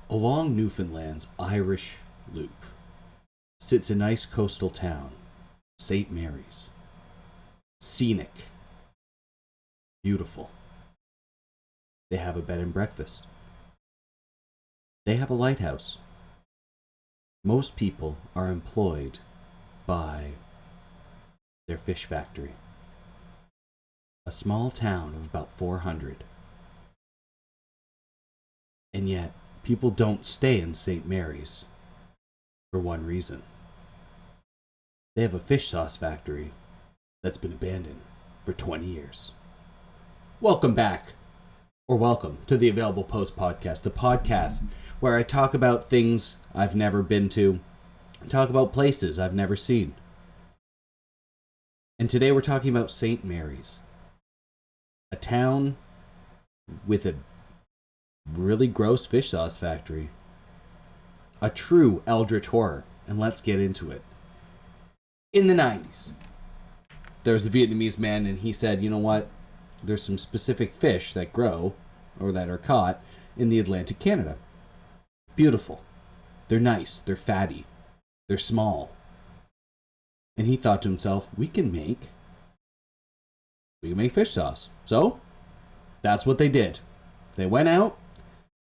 Along Newfoundland's Irish Loop sits a nice coastal town, St. Mary's. Scenic. Beautiful. They have a bed and breakfast. They have a lighthouse. Most people are employed by their fish factory. A small town of about 400. And yet, people don't stay in St. Mary's for one reason. They have a fish sauce factory that's been abandoned for 20 years. Welcome back, or welcome to the Available Post Podcast, the podcast where I talk about things I've never been to, talk about places I've never seen. And today we're talking about St. Mary's, a town with a really gross fish sauce factory. A true eldritch horror, and let's get into it. In the 90s, there was a Vietnamese man, and he said, you know what? There's some specific fish that grow, or that are caught, in the Atlantic Canada. Beautiful. They're nice. They're fatty. They're small. And he thought to himself, we can make fish sauce. So, that's what they did. They went out,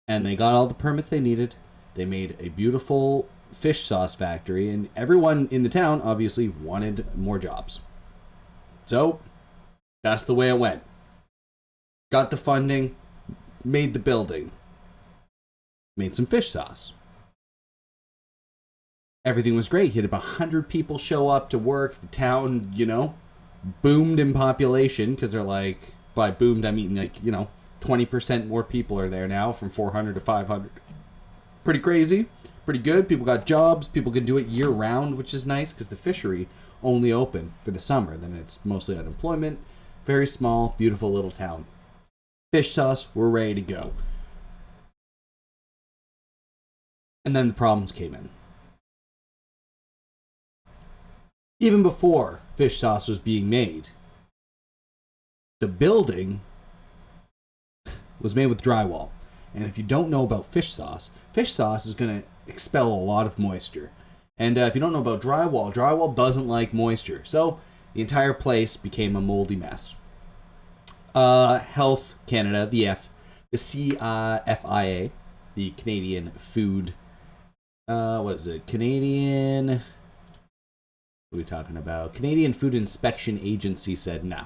and they got all the permits they needed. They made a beautiful fish sauce factory, and everyone in the town obviously wanted more jobs. So, that's the way it went. Got the funding, made the building, made some fish sauce. Everything was great. He had about 100 people show up to work. The town, boomed in population, because they're like, by boomed I mean 20% more people are there now, from 400 to 500. Pretty crazy, pretty good. People got jobs. People can do it year round, which is nice because the fishery only open for the summer. Then it's mostly unemployment. Very small, beautiful little town. Fish sauce, we're ready to go. And then the problems came in. Even before fish sauce was being made, the building was made with drywall. And if you don't know about fish sauce is going to expel a lot of moisture. And if you don't know about drywall doesn't like moisture. So the entire place became a moldy mess. Health Canada, the CFIA, the Canadian Food, Canadian, what are we talking about? Canadian Food Inspection Agency said, no.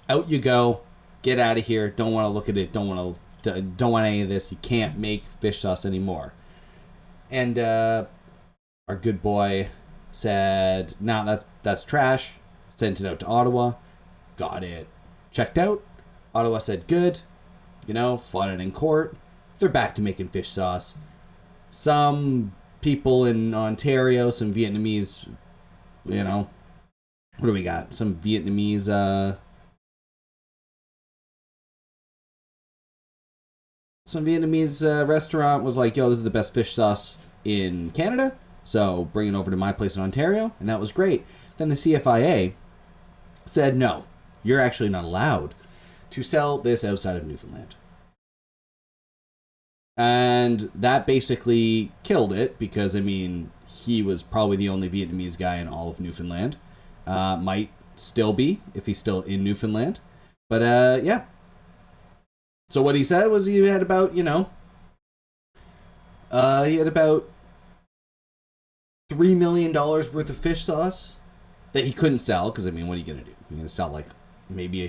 Out you go. Get out of here. Don't want to look at it. Don't want any of this. You can't make fish sauce anymore. And our good boy said, nah, that's trash. Sent it out to Ottawa. Got it checked out. Ottawa said, good. Fought it in court. They're back to making fish sauce. Some people in Ontario, some Vietnamese, what do we got? Some Vietnamese, restaurant was like, yo, this is the best fish sauce in Canada, so bring it over to my place in Ontario, and that was great. Then the CFIA said, no, you're actually not allowed to sell this outside of Newfoundland. And that basically killed it, because, he was probably the only Vietnamese guy in all of Newfoundland. Might still be, if he's still in Newfoundland. But, yeah. So what he said was he had about, $3 million worth of fish sauce that he couldn't sell, because, what are you going to do? You're going to sell, maybe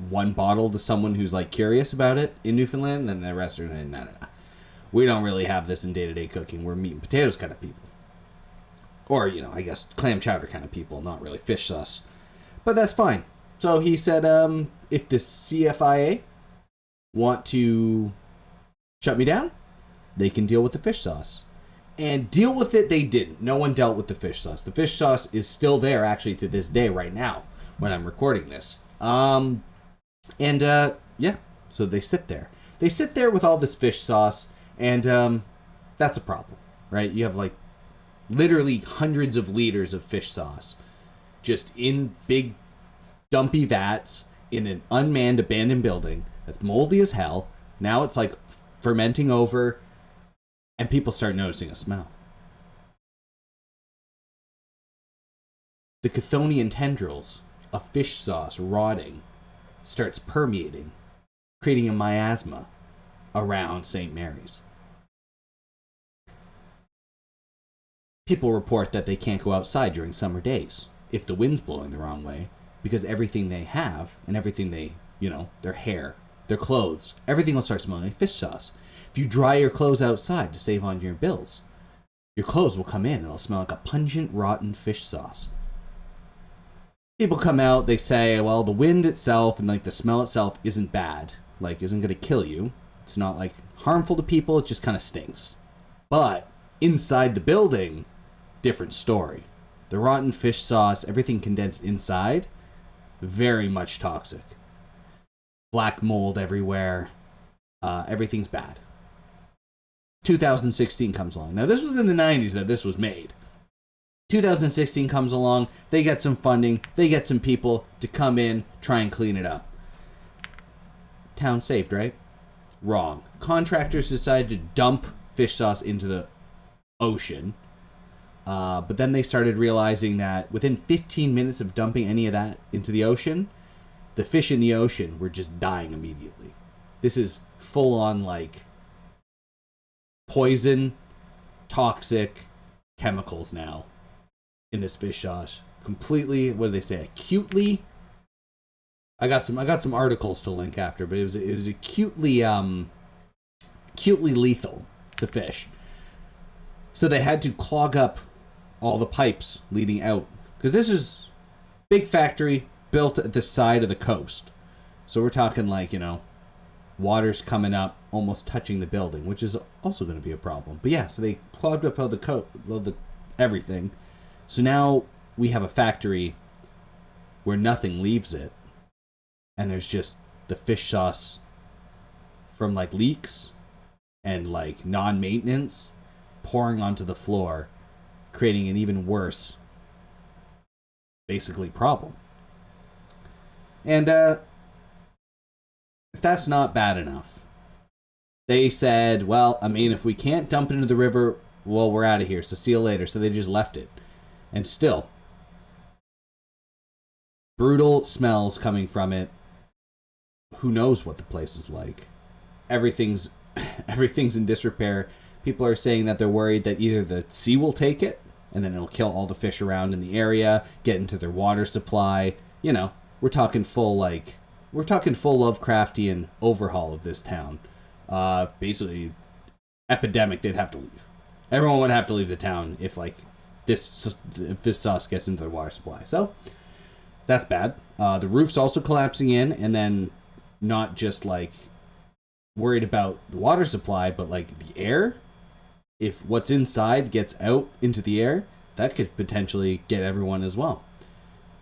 one bottle to someone who's, curious about it in Newfoundland, and then the rest are, no. We don't really have this in day-to-day cooking. We're meat and potatoes kind of people. Or, I guess clam chowder kind of people, not really fish sauce. But that's fine. So he said, if the CFIA want to shut me down, they can deal with the fish sauce. And deal with it they didn't. No one dealt with the fish sauce. The fish sauce is still there, actually, to this day right now when I'm recording this. Yeah. So they sit there. They sit there with all this fish sauce, and that's a problem, right? You have, literally hundreds of liters of fish sauce just in big, dumpy vats in an unmanned, abandoned building that's moldy as hell. Now it's, fermenting over. And people start noticing a smell. The Chthonian tendrils of fish sauce rotting starts permeating, creating a miasma around St. Mary's. People report that they can't go outside during summer days if the wind's blowing the wrong way, because everything they have and everything they, their hair, their clothes, everything will start smelling like fish sauce. If you dry your clothes outside to save on your bills, your clothes will come in and it'll smell like a pungent, rotten fish sauce. People come out, they say, well, the wind itself and like the smell itself isn't bad, like isn't going to kill you. It's not like harmful to people, it just kind of stinks. But inside the building, different story. The rotten fish sauce, everything condensed inside, very much toxic. Black mold everywhere. Everything's bad. 2016 comes along. Now, this was in the 90s that this was made. 2016 comes along. They get some funding. They get some people to come in, try and clean it up. Town saved, right? Wrong. Contractors decided to dump fish sauce into the ocean. But then they started realizing that within 15 minutes of dumping any of that into the ocean, the fish in the ocean were just dying immediately. This is full on like poison, toxic chemicals now in this fish sauce. Completely, what do they say? Acutely. I got some articles to link after, but it was acutely lethal to fish. So they had to clog up all the pipes leading out, because this is big factory built at the side of the coast. So we're talking like, water's coming up, almost touching the building, which is also going to be a problem. But yeah, so they clogged up all the everything. So now we have a factory where nothing leaves it, and there's just the fish sauce from like leaks and like non-maintenance pouring onto the floor, creating an even worse, basically, problem. And if that's not bad enough, they said, well, if we can't dump it into the river, well, we're out of here, so see you later. So they just left it. And still, brutal smells coming from it. Who knows what the place is like? Everything's in disrepair. People are saying that they're worried that either the sea will take it, and then it'll kill all the fish around in the area, get into their water supply. We're talking full Lovecraftian overhaul of this town. Basically, epidemic. They'd have to leave. Everyone would have to leave the town if this sauce gets into the water supply. So that's bad. The roof's also collapsing in, and then not just worried about the water supply, but the air. If what's inside gets out into the air, that could potentially get everyone as well.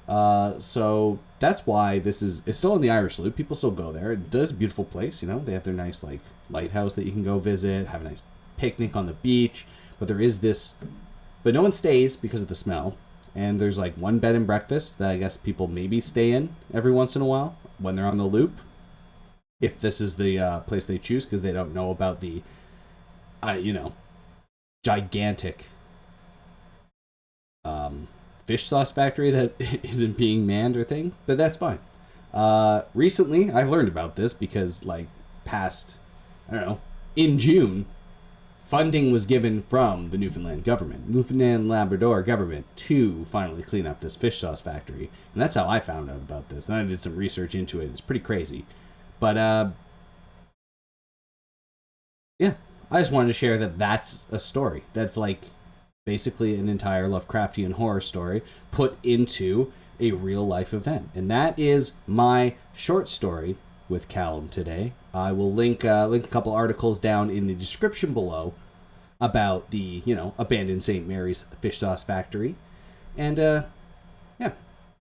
So that's why it's still in the Irish Loop. People still go there. It does a beautiful place, They have their nice lighthouse that you can go visit, have a nice picnic on the beach. But there is this, but no one stays because of the smell. And there's one bed and breakfast that I guess people maybe stay in every once in a while when they're on the loop, if this is the place they choose, because they don't know about the, gigantic fish sauce factory that isn't being manned or thing. But that's fine. Recently, I've learned about this because in June, funding was given from the Newfoundland Labrador government to finally clean up this fish sauce factory. And that's how I found out about this. And I did some research into it. It's pretty crazy. But, yeah, I just wanted to share that that's a story. That's basically an entire Lovecraftian horror story put into a real life event. And that is my short story with Callum today. I will link a couple articles down in the description below about the, abandoned St. Mary's fish sauce factory. And, yeah.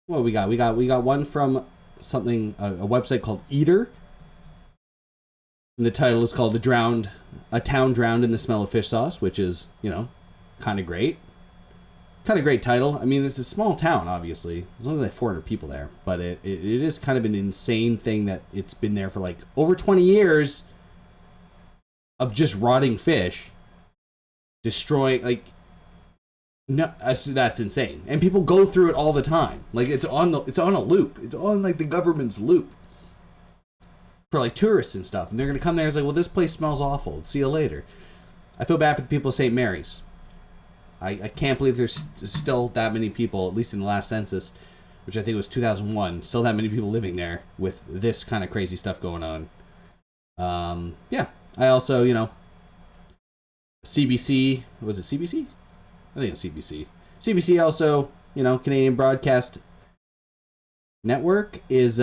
Well, we got one from something, a website called Eater. And the title is called A Town Drowned in the Smell of Fish Sauce, which is, kind of great. Kind of great title. It's a small town, obviously. There's only 400 people there. But it is kind of an insane thing that it's been there for over 20 years of just rotting fish. destroying, like, no, that's insane. And people go through it all the time. Like, it's on a loop. It's on, like, the government's loop for, like, tourists and stuff. And they're going to come there and it's like, well, this place smells awful. See you later. I feel bad for the people of St. Mary's. I can't believe there's still that many people, at least in the last census, which I think was 2001, still that many people living there with this kind of crazy stuff going on. Yeah. I also, CBC, was it CBC? I think it's CBC. CBC also, Canadian Broadcast Network is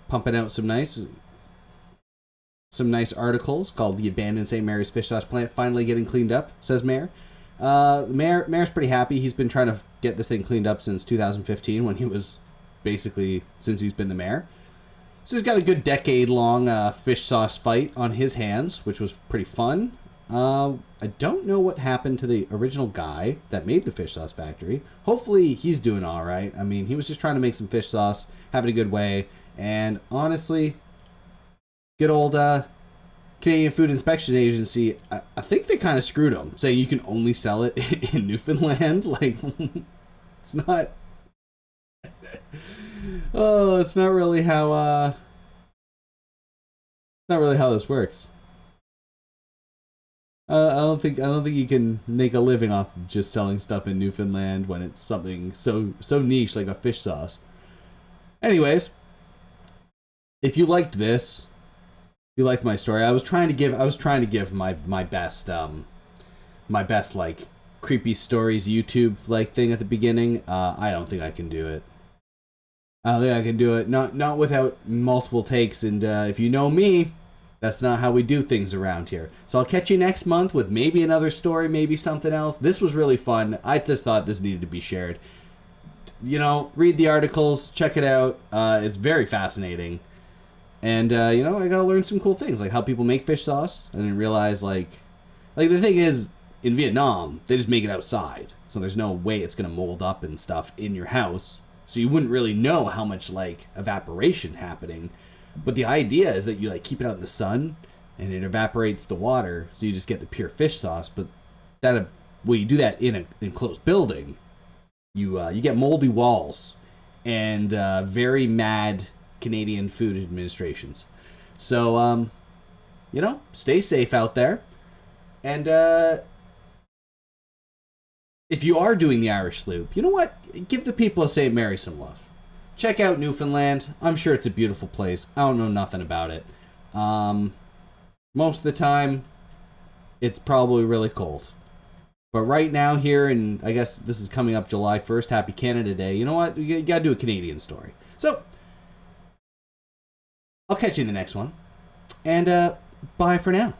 pumping out some nice articles called "The Abandoned St. Mary's Fish Sauce Plant Finally Getting Cleaned Up," says Mayor. Mayor's pretty happy. He's been trying to get this thing cleaned up since 2015 when he was basically, since he's been the mayor. So he's got a good decade-long fish sauce fight on his hands, which was pretty fun. I don't know what happened to the original guy that made the fish sauce factory. Hopefully he's doing all right. I mean, he was just trying to make some fish sauce, having a good way, and honestly, good old Canadian Food Inspection Agency, I think they kind of screwed him, saying you can only sell it in Newfoundland. Like, it's not... Oh, it's not really how this works. I don't think you can make a living off of just selling stuff in Newfoundland when it's something so niche like a fish sauce. Anyways, if you liked this, you liked my story, I was trying to give my best like creepy stories YouTube like thing at the beginning. I don't think I can do it. Not without multiple takes, and if you know me, that's not how we do things around here. So I'll catch you next month with maybe another story, maybe something else. This was really fun. I just thought this needed to be shared. Read the articles, check it out. It's very fascinating. And, I gotta learn some cool things, like how people make fish sauce. I didn't realize, like the thing is, in Vietnam, they just make it outside. So there's no way it's gonna mold up and stuff in your house. So you wouldn't really know how much, like, evaporation happening. But the idea is that you, like, keep it out in the sun, and it evaporates the water, so you just get the pure fish sauce. But you do that in an enclosed building, you get moldy walls and very mad Canadian food administrations. So, stay safe out there. And if you are doing the Irish loop, you know what? Give the people of St. Mary some love. Check out Newfoundland. I'm sure it's a beautiful place. I don't know nothing about it. Most of the time, it's probably really cold. But right now here, and I guess this is coming up July 1st, Happy Canada Day, you know what? You gotta do a Canadian story. So, I'll catch you in the next one. And bye for now.